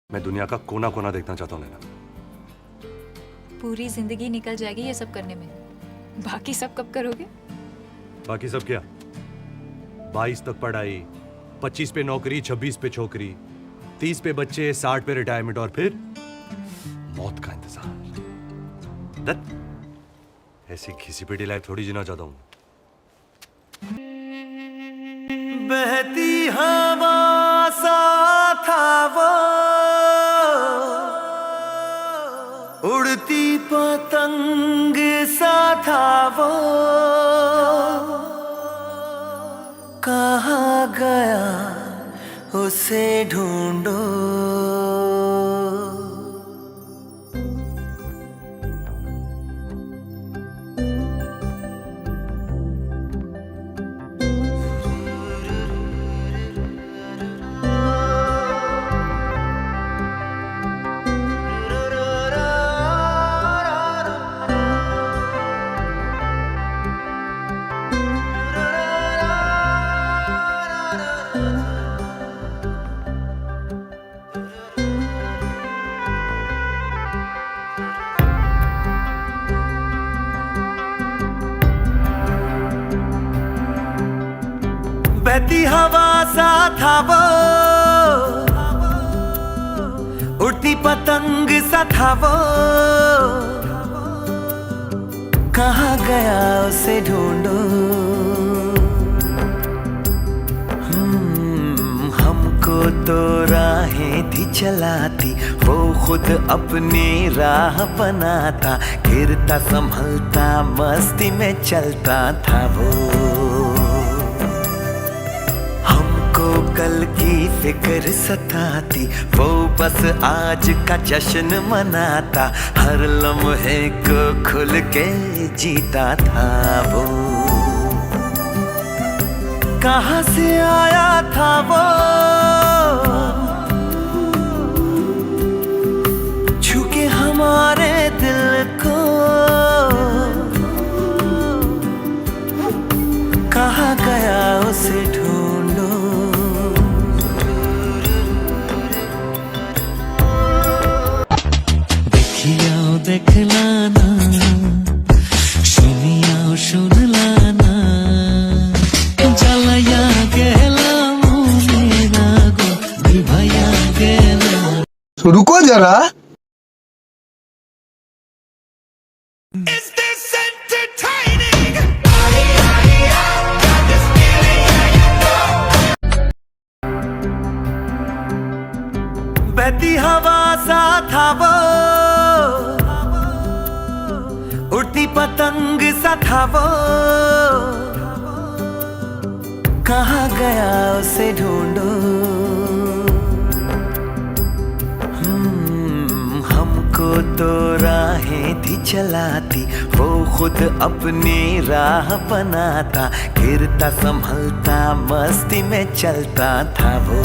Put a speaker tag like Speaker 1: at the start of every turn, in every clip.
Speaker 1: मैं दुनिया का कोना कोना देखना चाहता हूँ नैना।
Speaker 2: पूरी जिंदगी निकल जाएगी ये सब करने में, बाकी सब कब करोगे?
Speaker 1: बाकी सब क्या? 22 तक पढ़ाई, 25 पे नौकरी, 26 पे छोकरी, 30 पे बच्चे, 60 पे रिटायरमेंट और फिर मौत का इंतजार। दत्त ऐसी घिसी पिटी लाइफ थोड़ी जीना चाहता हूँ।
Speaker 3: बहती हवा सा था वो, उड़ती पतंग सा था वो, कहाँ गया उसे ढूंढो। बहती हवा सा था वो, उड़ती पतंग सा था वो, कहाँ गया उसे ढूंढो। हमको तो राहें थी चलाती, वो खुद अपनी राह बनाता, गिरता संभलता मस्ती में चलता था वो। कल की फिक्र सताती, वो बस आज का जश्न मनाता, हर लम्हे को खुल के जीता था वो। कहाँ से आया था वो, छू के हमारे दिल को, कहाँ गया उसे ढूंढो। देख लाना, सुनिया सुन लाना, जलया गेला मेरा गो निभया गेला।
Speaker 4: रुको जरा,
Speaker 3: बहती हवा सा था वो, उड़ती पतंग सा था वो, कहाँ गया उसे ढूंढो। हमको तो राहें थी चलाती, वो खुद अपनी राह बनाता, गिरता संभलता मस्ती में चलता था वो।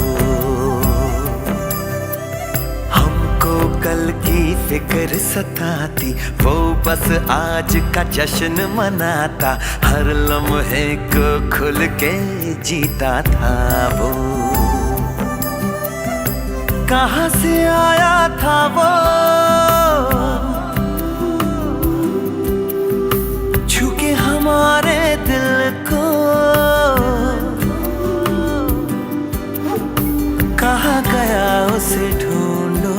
Speaker 3: कल की फिक्र सताती, वो बस आज का जश्न मनाता, हर लम्हे को खुल के जीता था वो। कहाँ से आया था वो, छू के हमारे दिल को, कहाँ गया उसे ढूंढो।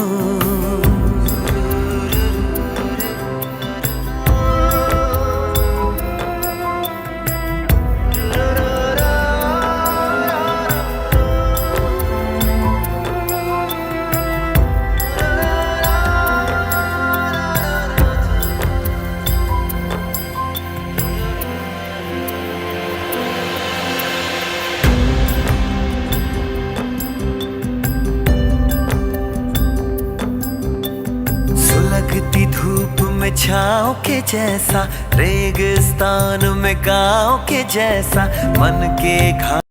Speaker 3: लगती धूप में छाँव के जैसा, रेगिस्तान में गाँव के जैसा, मन के घाव